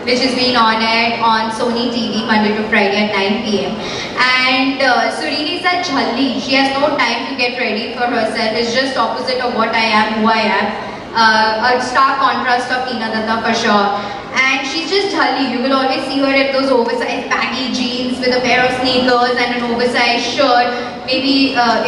which is being on air on Sony TV Monday to Friday at 9 p.m. And Surini is a jhalli. She has no time to get ready for herself. It's just opposite of what I am, who I am. A stark contrast of Tina Datta for sure. And she's just jhalli. You will always see her in those oversized baggy jeans with a pair of sneakers and an oversized shirt. Maybe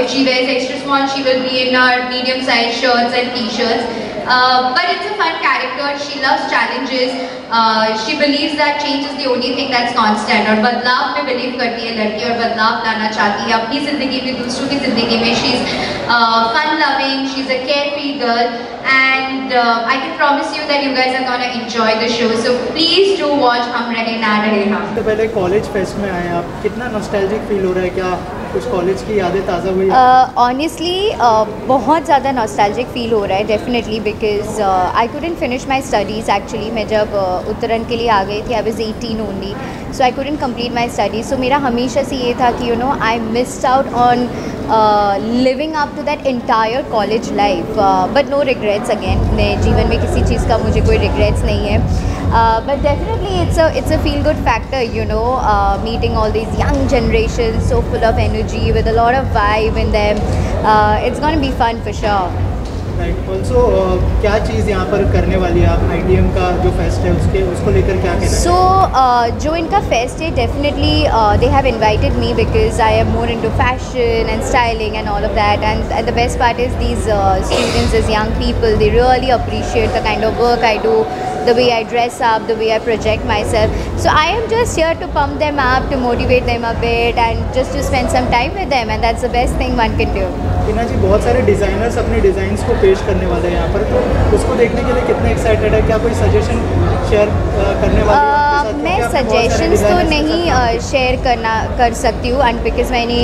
if she wears extra small, she will be in her medium-sized shirts and t-shirts. But it's a fun character. She loves challenges. She believes that change is the only thing that's constant. और बदलाव में believe करती है लड़की और बदलाव लाना चाहती है अपनी ज़िंदगी में दूसरों की ज़िंदगी में. She's fun-loving. She's a carefree girl, and I can promise you that you guys are gonna enjoy the show. So please do watch हम रहे ना रहे हम. तो पहले कॉलेज फेस्ट में आए आप, कितना नॉस्टैल्जिक फील हो रहा है, क्या कुछ कॉलेज की यादें ताज़ा हुई? ऑनेस्टली बहुत ज़्यादा नॉस्टैल्जिक फील हो रहा है definitely, because I couldn't finish my studies. Actually मैं जब उत्तरायण के लिए आ गई थी I was 18 only, so I couldn't complete my studies. So मेरा हमेशा से ये था कि I missed out on living up to that entire college life, but no regrets. Again मैं जीवन में किसी चीज़ का मुझे कोई रिग्रेट्स नहीं है. But definitely it's a feel good factor, meeting all these young generations so full of energy with a lot of vibe in them. It's going to be fun for sure. Right. Also, क्या चीज़ यहाँ पर करने वाली है आप? ITM का जो fest है उसको लेकर क्या कहना है? So जो इनका फेस्ट है definitely they have invited me because I am more into fashion and styling and all of that, and the best part is these students as young people, they really appreciate the kind of work I do, the way I dress up, the way I project myself. So I am just here to pump them up, to motivate them a bit, and just to spend some time with them, and that's the best thing one can do. टीना जी, बहुत सारे designers अपने designs को पेश करने वाले हैं यहाँ पर, तो उसको देखने के लिए कितने एक्साइटेड है? क्या कोई सजेशन शेयर करने वाले हैं? मैं सजेशंस तो नहीं शेयर कर सकती हूँ, एंड बिकॉज मैंने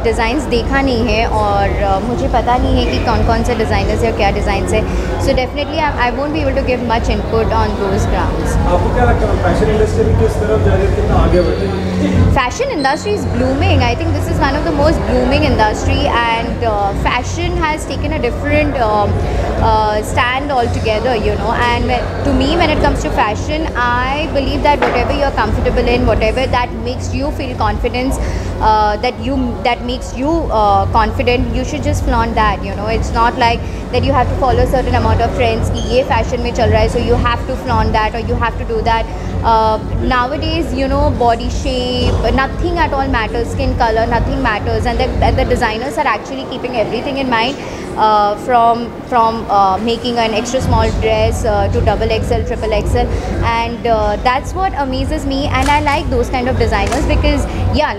डिज़ाइंस देखा नहीं है और मुझे पता नहीं है कि कौन कौन से डिज़ाइनर्स है और क्या डिज़ाइंस है. So definitely I won't be able to give much input on those grounds. आपको क्या लगता है फैशन इंडस्ट्री किस तरफ जा रही है, कितना आगे बढ़ रही है? Fashion industry is blooming. I think this is one of the most blooming industry, and fashion has taken a different stand altogether, and to me when it comes to fashion, I believe that whatever you're comfortable in, whatever that makes you feel confidence, that makes you confident, you should just flaunt that. It's not like that you have to follow a certain amount of trends कि ये fashion में चल रहा है, so you have to flaunt that or you have to do that. Nowadays, body shape, nothing at all matters. Skin color, nothing matters, and the designers are actually keeping everything in mind, from making an extra small dress to double XL, triple XL, and that's what amazes me. And I like those kind of designers because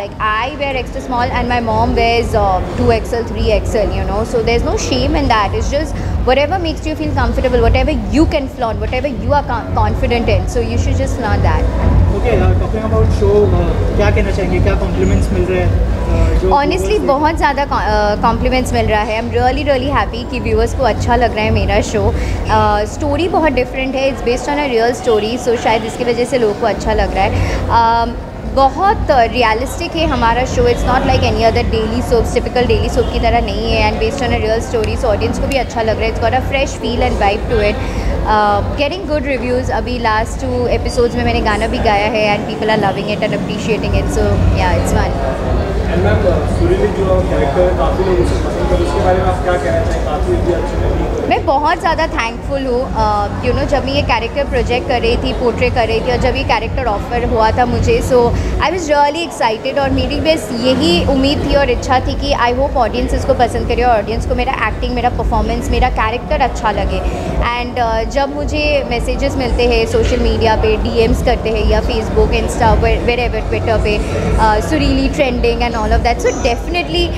like I wear extra small and my mom wears 2XL, 3XL, so there's no shame in that. It's just whatever makes you feel comfortable, whatever you can flaunt, whatever you are confident in, so you should just flaunt that. Okay, talking about show, क्या कहना चाहेंगे, क्या compliments मिल रहे हैं? Honestly बहुत ज़्यादा compliments मिल रहा है. आई एम रियली हैप्पी कि व्यूअर्स को अच्छा लग रहा है मेरा शो. स्टोरी बहुत डिफरेंट है, it's based on a real story, so शायद इसकी वजह से लोगों को अच्छा लग रहा है. बहुत रियलिस्टिक है हमारा show. It's not like any other daily soaps, typical daily soap की तरह नहीं है, and based on a real story, so audience को भी अच्छा लग रहा है. It's got a fresh feel and vibe to it. Getting good reviews. अभी लास्ट 2 एपिसोड्स में मैंने गाना भी गाया है, and people are loving it and appreciating it, so yeah it's fun. And ma'am, सुरीली जो कैरेक्टर है काफ़ी लोग उसे पसंद करते हैं, उसके बारे में आप क्या कहना चाहें? काफ़ी अच्छी लगी. मैं बहुत ज़्यादा थैंकफुल हूँ. जब मैं ये कैरेक्टर प्रोजेक्ट कर रही थी, पोर्ट्रे कर रही थी, और जब ये कैरेक्टर ऑफर हुआ था मुझे, सो आई वाज रियली एक्साइटेड, और मेरी बस यही उम्मीद थी और इच्छा थी कि आई होप ऑडियंस इसको पसंद करे और ऑडियंस को मेरा एक्टिंग, मेरा परफॉर्मेंस, मेरा कैरेक्टर अच्छा लगे. एंड जब मुझे मैसेजेस मिलते हैं सोशल मीडिया पे, DMs करते हैं या फेसबुक, इंस्टा, वेरेवर, ट्विटर पे, सुरीली trending and all of that, so definitely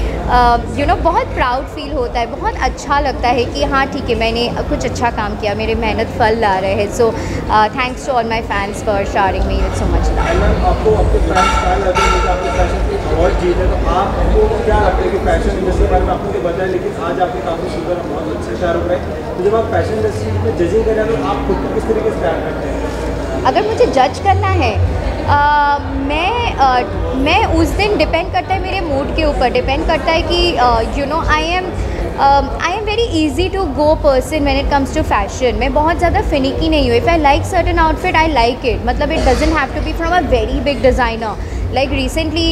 बहुत प्राउड फील होता है. बहुत अच्छा लगता है कि हाँ ठीक है, मैंने कुछ अच्छा काम किया, मेरे मेहनत फल ला रहे हैं. So thanks to all my fans for sharing me with so much love. आपको आपके फैंस क्या लगता है कि आपके फैशन की अवार्ड जीते, तो आपको क्या लगता है कि फैशन इंडस्ट्री के बारे में आपको बताया, लेकिन आज आपके काफ़ी सुंदर बहुत अच्छे तैयार हो गए, तो जब आप फैशन इंडस्ट्री में जजिंग करें तो आप खुद को किस तरीके से तैयार करते हैं? अगर मुझे जज करना है, मैं उस दिन डिपेंड करता है मेरे मूड के ऊपर, डिपेंड करता है कि I am I am very easy to go person when it comes to fashion. मैं बहुत ज़्यादा फिनिकी नहीं हूँ. If I like certain outfit I like it. मतलब it doesn't have to be from a very big designer. Like recently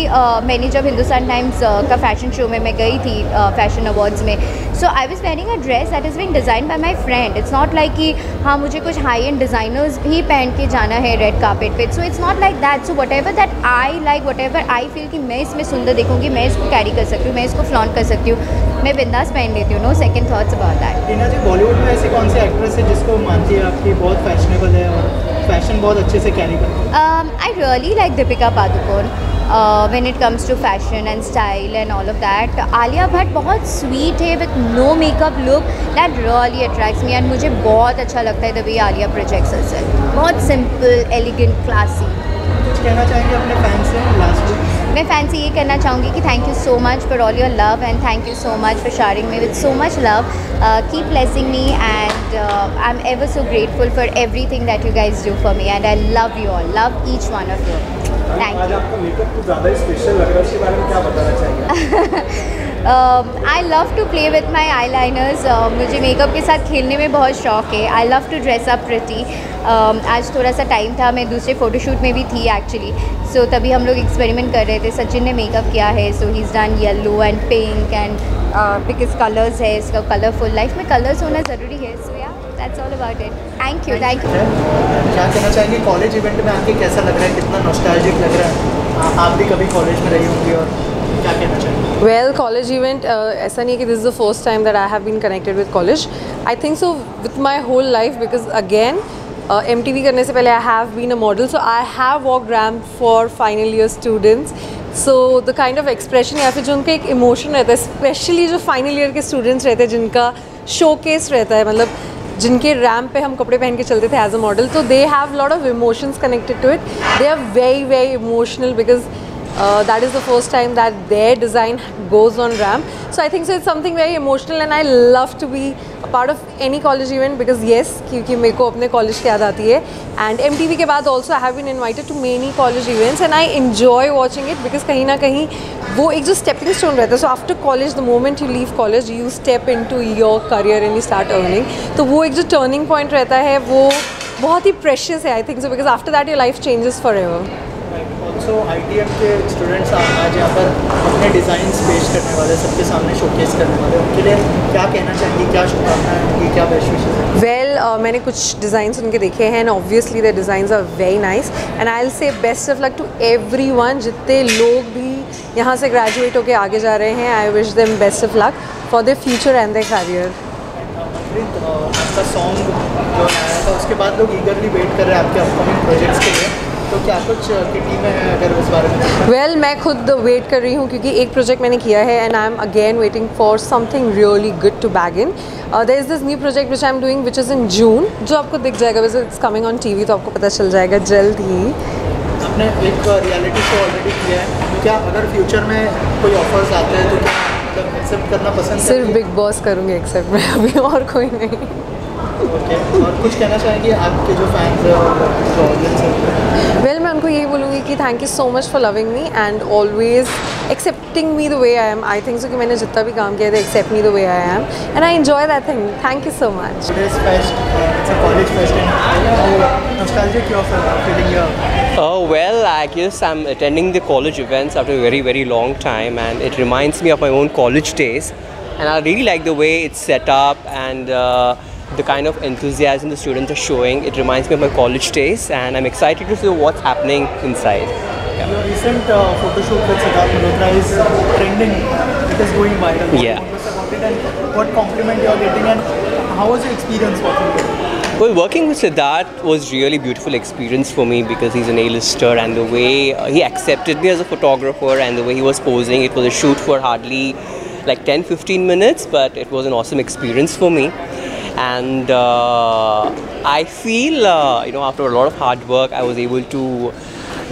मैंने जब Hindustan Times का fashion show में मैं गई थी फैशन अवार्ड्स में, so I was wearing a dress that is been designed bye my friend. It's not like कि हाँ मुझे कुछ हाई एंड डिज़ाइनर्स भी पहन के जाना है रेड कार्पेट पे. So it's not like that. So what ever that I like, what ever I feel कि मैं इसमें सुंदर दिखूँगी, मैं इसको कैरी कर सकती हूँ, मैं इसको फ्लॉन्ट कर सकती हूँ, मैं बिंदास पहन लेती हूँ. No second thoughts about that. Tina ji, Bollywood में ऐसी कौन सी एक्ट्रेस है जिसको मानती है आपकी बहुत फैशनेबल है और फैशन बहुत अच्छे से कैरी करती है? I really like Deepika Padukone when it comes to fashion and style and all of that. Alia Bhatt बहुत sweet है with no makeup look that really attracts me and मुझे बहुत अच्छा लगता है the way Alia projects herself. बहुत simple, elegant, classy. कुछ कहना चाहेंगे अपने फैंस से लास्टली? मैं फैन से ये कहना चाहूँगी कि thank you so much for all your love and thank you so much for sharing me with so much love. Keep blessing me and I am ever so grateful for everything that you guys do for me and I love you all, love each one of you. Thank आज you. आपका makeup कुछ ज़्यादा ही special लग रहा है, उसके बारे में क्या बताना चाहिए? I love to play with my eyeliners. मुझे मेकअप के साथ खेलने में बहुत शौक है. I love to dress up pretty. आज थोड़ा सा टाइम था, मैं दूसरे फ़ोटोशूट में भी थी एक्चुअली. सो तभी हम लोग एक्सपेरिमेंट कर रहे थे. सचिन ने मेकअप किया है, so he is done yellow and pink and because colours है इसका, कलरफुल. लाइफ में कलर्स होना ज़रूरी है. सो या that's all about it. Thank you. क्या कहना चाहेंगे कॉलेज इवेंट में आके कैसा लग रहा है, कितना नॉस्टैल्जिक लग रहा है? आप भी कभी कॉलेज में रही होंगी और क्या कहना चाहेंगे? Well, college event, ऐसा नहीं है कि this is the first time that I have been connected with college. I think so with my whole life because again, MTV करने से पहले I have been a model, so I have walked ramp for final year students. So the kind of expression या फिर जो उनका एक emotion रहता है, especially जो final year के students रहते हैं जिनका showcase रहता है, मतलब जिनके रैम्प पे हम कपड़े पहन के चलते थे एज अ मॉडल, तो they have lot of emotions connected to it. They are very very emotional because that is the first time that their design goes on ramp. So I think so it's something very emotional and I love to be a part of any college event because yes, क्योंकि मेरे को अपने college की याद आती है. And MTV के बाद also I have been invited to many college events and I enjoy watching it because कहीं ना कहीं वो एक जो stepping stone रहता है. So after college, the moment you leave college, you step into your career and you start earning. तो वो एक जो turning point रहता है वो बहुत ही precious है I think so because after that your life changes forever. Also ITM के स्टूडेंट्स आज यहाँ पर अपने डिज़ाइंस पेश करने वाले, सबके सामने शोकेस करने वाले, उनके लिए क्या कहना चाहेंगे, क्या शुभकामनाएं होंगी, क्या बेस्ट विशेस हैं? Well, मैंने कुछ डिज़ाइंस उनके देखे हैं and obviously their designs are very nice and I'll say best of luck to everyone. जितने लोग भी यहाँ से ग्रेजुएट होकर आगे जा रहे हैं, I wish them best of luck for their future and their career. आपका सॉन्ग जो आया था उसके बाद लोग ईगरली वेट कर रहे हैं आपके अपकमिंग प्रोजेक्ट्स के लिए, तो क्या कुछ की टीम है अगर उस बारे में? Well, मैं खुद वेट कर रही हूँ क्योंकि एक प्रोजेक्ट मैंने किया है and I'm again waiting for something really good to bag in. There is this new project which I'm doing which is in June, जो आपको दिख जाएगा, वैसे it's coming on TV तो आपको पता चल जाएगा जल्द ही. आपने एक रियलिटी शो ऑलरेडी किया है, तो क्या अगर फ्यूचर में कोई ऑफर्स आते हैं तो क्या मतलब एक्सेप्ट करना पसंद सिर्फ करेंगे? बिग बॉस करूँगी एक्सेप्ट मैं अभी, और कोई नहीं. ओके, और कुछ कहना चाहेंगे आपके जो फैंस हैं और जो ऑडियंस है? वेल, मैं उनको यही बोलूँगी कि thank you so much for loving me and always accepting me the way I am. I think so कि मैंने जितना भी काम किया था accept me the way I am and I enjoy that thing. Thank you so much. Today's fest, it's a college fest, and how nostalgic you're feeling here? Well, I guess I'm attending the college events after a very, very long time, and it reminds me of my own college days. And I really like the way it's set up and the kind of enthusiasm the students are showing. It reminds me of my college days, and I'm excited to see what's happening inside. Yeah. Your recent photo shoot with Siddharth Malhotra is trending. It is going viral. Yeah. What about it, and what compliment you are getting, and how was your experience working with him? Well, working with Siddharth was really beautiful experience for me because he's an A-lister, and the way he accepted me as a photographer and the way he was posing, it was a shoot for hardly like 10-15 minutes, but it was an awesome experience for me. And I feel, after a lot of hard work, I was able to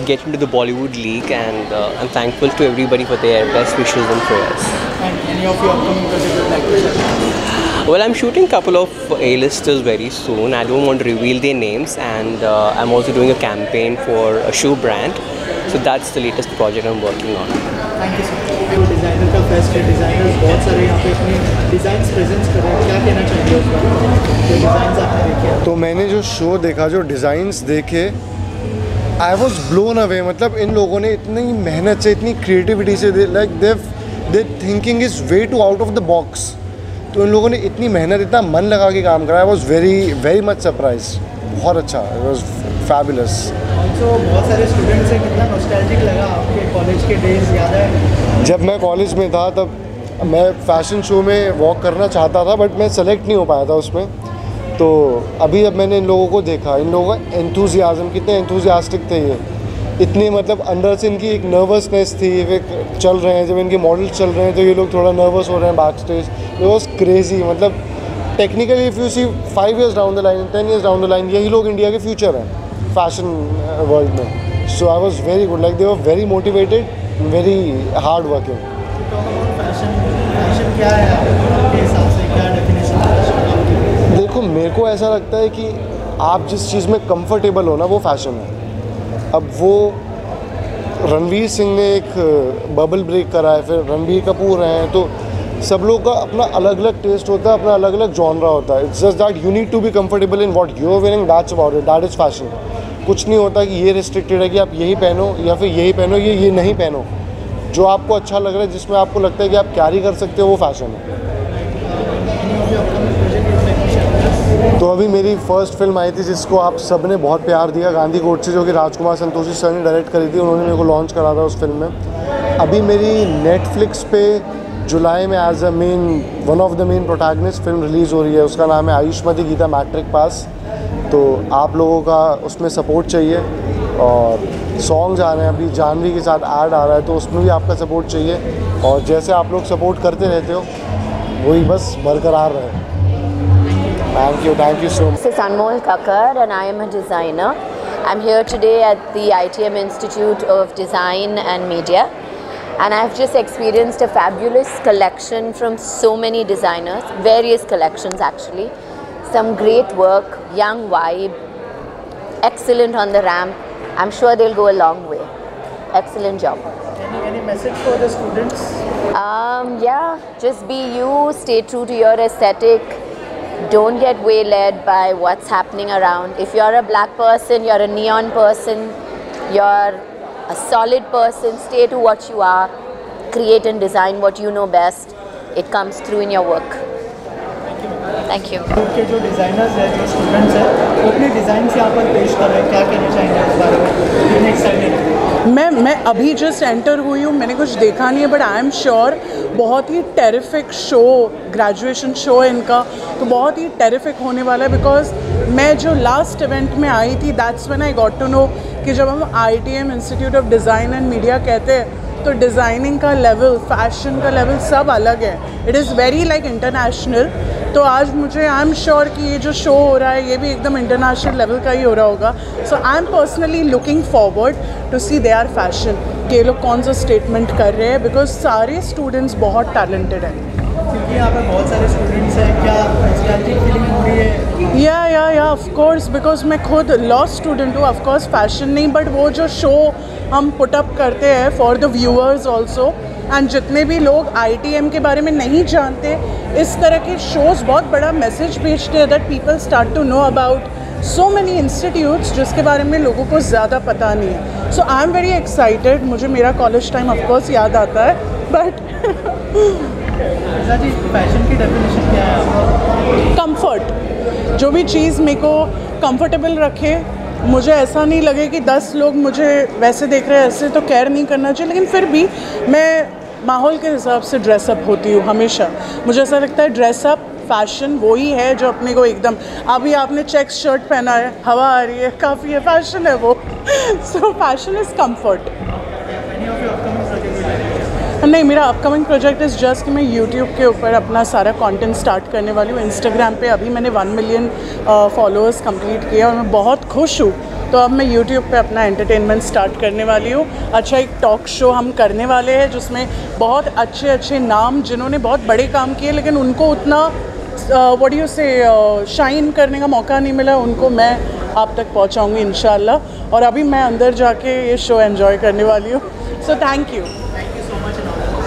get into the Bollywood League, and I'm thankful to everybody for their best wishes and prayers. And any of your upcoming projects you'd like to share? Well, I'm shooting a couple of A-listers very soon. I don't want to reveal their names, and I'm also doing a campaign for a shoe brand. So that's the latest project I'm working on. Thank you so much. Designer का fest के designers बहुत सारे यहाँ पे अपनी designs present कर रहे हैं, क्या कहना चाहिए उस बारे में? जो डिज़ाइंस आपने देखे? तो मैंने जो शो देखा, जो डिज़ाइंस देखे, आई वॉज ब्लोन अवे। मतलब इन लोगों ने इतनी मेहनत से, इतनी क्रिएटिविटी से, like they thinking is way to out of the box. तो इन लोगों ने इतनी मेहनत, इतना मन लगा के काम करा। आई वॉज वेरी मच सरप्राइज। बहुत अच्छा, इट वॉज फैबुलस। ऑल्सो बहुत सारे स्टूडेंट्स हैं, कितना नॉस्टैल्जिक लगा आपके कॉलेज के डेज याद है? जब मैं कॉलेज में था तब मैं फ़ैशन शो में वॉक करना चाहता था, बट मैं सेलेक्ट नहीं हो पाया था उसमें। तो अभी जब मैंने इन लोगों को देखा, इन लोगों का एंथुजियाज़म, कितने एंथुजियास्टिक थे ये, इतने मतलब अंदर से इनकी एक नर्वसनेस थी। वे चल रहे हैं, जब इनके मॉडल्स चल रहे हैं तो ये लोग थोड़ा नर्वस हो रहे हैं backstage. It was crazy. मतलब technically if you see 5 years down the line, 10 years down the line, यही लोग इंडिया के फ्यूचर हैं फैशन वर्ल्ड में। So I was very good, like they were very motivated, very hard working. Fashion क्या है आपके हिसाब से, क्या डेफिनेशन है? देखो, मेरे को ऐसा लगता है कि आप जिस चीज़ में कंफर्टेबल हो ना, वो फैशन है। अब वो रणवीर सिंह ने एक बबल ब्रेक करा है, फिर रणबीर कपूर हैं, तो सब लोग का अपना अलग अलग टेस्ट होता है, अपना अलग अलग जॉनरा होता है। It's just that you need to be comfortable in what you are wearing, that's about it, that is fashion. कुछ नहीं होता कि ये रिस्ट्रिक्टेड है कि आप यही पहनो या फिर यही पहनो, ये नहीं पहनो। जो आपको अच्छा लग रहा है, जिसमें आपको लगता है कि आप कैरी कर सकते हो, वो फैशन है। तो अभी मेरी फर्स्ट फिल्म आई थी जिसको आप सब ने बहुत प्यार दिया, गांधी कोट से, जो कि राजकुमार संतोषी सर ने डायरेक्ट करी थी। उन्होंने मेरे को लॉन्च करा था उस फिल्म में। अभी मेरी नेटफ्लिक्स पे जुलाई में as a one of the main protagonist film release हो रही है। उसका नाम है आयुष्मती गीता मैट्रिक पास। तो आप लोगों का उसमें सपोर्ट चाहिए, और सॉन्ग्स आ रहे हैं, अभी जानवी के साथ ऐड आ रहा है, तो उसमें भी आपका सपोर्ट चाहिए। और जैसे आप लोग सपोर्ट करते रहते हो, वही बस बरकरार रहे। Thank you so much. This is Anmol Kakar and I am a designer. I'm here today at the ITM Institute of Design and Media, and I've just experienced a fabulous collection from so many designers, various collections actually. Some great work, young vibe, excellent on the ramp. I'm sure they'll go a long way. Excellent job. Any message for the students? Yeah, just be you, stay true to your aesthetic. Don't get waylaid by what's happening around. If you're a black person, you're a neon person, you're a solid person, stay to what you are. Create and design what you know best. It comes through in your work. Thank you. के जो designers हैं, जो students हैं, वो अपने designs यहाँ पर पेश कर रहे हैं, क्या कहना चाहेंगे इस बारे में? कितने एक्साइटेड हैं? मैं अभी जस्ट एंटर हुई हूँ, मैंने कुछ देखा नहीं है, बट आई एम श्योर बहुत ही टेरिफिक शो, ग्रेजुएशन शो है इनका, तो बहुत ही टेरिफिक होने वाला है। बिकॉज मैं जो लास्ट इवेंट में आई थी, that's when I got to know कि जब हम ITM institute of design and media कहते हैं, तो डिज़ाइनिंग का लेवल, फैशन का लेवल सब अलग है। It is very like international. तो आज मुझे आई एम श्योर कि ये जो शो हो रहा है, ये भी एकदम इंटरनेशनल लेवल का ही हो रहा होगा। So I am personally looking forward to see their fashion, कि ये लोग कौन सा स्टेटमेंट कर रहे हैं, बिकॉज सारे स्टूडेंट्स बहुत टैलेंटेड हैं। क्योंकि यहाँ पर बहुत सारे स्टूडेंट्स हैं, क्या नॉस्टैल्जिक फीलिंग हो रही है? या ऑफ कोर्स, बिकॉज मैं खुद लॉ स्टूडेंट हूँ। ऑफ कोर्स फैशन नहीं, बट वो जो शो हम पुट अप करते हैं for the viewers also, and जितने भी लोग ITM के बारे में नहीं जानते, इस तरह के शोज़ बहुत बड़ा मैसेज भेजते हैं that people start to know about so many institutes जिसके बारे में लोगों को ज़्यादा पता नहीं है। So I am very excited. मुझे मेरा कॉलेज टाइम ऑफकोर्स याद आता है, बट जी फैशन की डेफिनेशन क्या है? कंफर्ट। जो भी चीज़ मेरे को कंफर्टेबल रखे, मुझे ऐसा नहीं लगे कि 10 लोग मुझे वैसे देख रहे हैं, ऐसे तो केयर नहीं करना चाहिए, लेकिन फिर भी मैं माहौल के हिसाब से ड्रेसअप होती हूँ हमेशा। मुझे ऐसा लगता है ड्रेसअप फैशन वही है जो अपने को एकदम, अभी आपने चेक्स शर्ट पहना है, हवा आ रही है, काफ़ी है, फैशन है वो। सो फैशन इज़ कम्फर्ट। नहीं, मेरा अपकमिंग प्रोजेक्ट इज़ जस्ट कि मैं यूट्यूब के ऊपर अपना सारा कंटेंट स्टार्ट करने वाली हूँ। इंस्टाग्राम पे अभी मैंने 1 मिलियन फॉलोअर्स कंप्लीट किया और मैं बहुत खुश हूँ। तो अब मैं यूट्यूब पे अपना एंटरटेनमेंट स्टार्ट करने वाली हूँ। अच्छा, एक टॉक शो हम करने वाले हैं जिसमें बहुत अच्छे अच्छे नाम जिन्होंने बहुत बड़े काम किए लेकिन उनको उतना व्हाट यू से शाइन करने का मौका नहीं मिला, उनको मैं आप तक पहुँचाऊँगी इंशाल्लाह। और अभी मैं अंदर जाके ये शो एंजॉय करने वाली हूँ। So thank you. Thank you so much.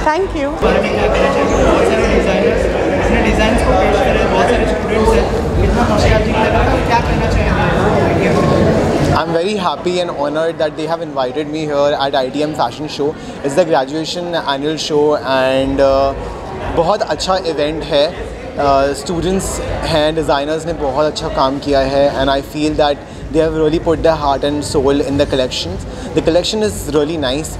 Thank you. बारे में क्या कहना चाहिए? बहुत सारे डिज़ाइनर्स अपने डिज़ाइन को पेश करें, बहुत सारे स्टूडेंट्स हैं, कितना नॉस्टैल्जिक लग रहा है, क्या कहना चाहेंगे? I'm very happy and honored that they have invited me here at ITM Fashion Show. It's the graduation annual show and बहुत अच्छा event है. Students हैं, designers ने बहुत अच्छा काम किया है and I feel that they have really put their heart and soul in the collections. The collection is really nice.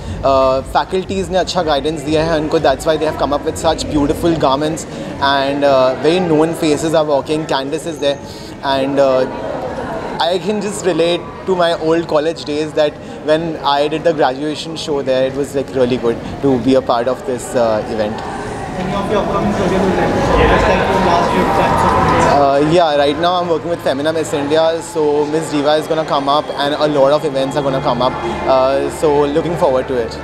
Faculties ने अच्छा guidance दिया है उनको. That's why they have come up with such beautiful garments and very known faces are walking. Candice is there and I can just relate to my old college days that when I did the graduation show there, it was like really good to be a part of this event. Any of your upcoming projects would like to share? Just like your last few times. Yeah, right now I'm working with Femina Miss India, so Miss Diva is gonna come up and a lot of events are gonna come up. So looking forward to it.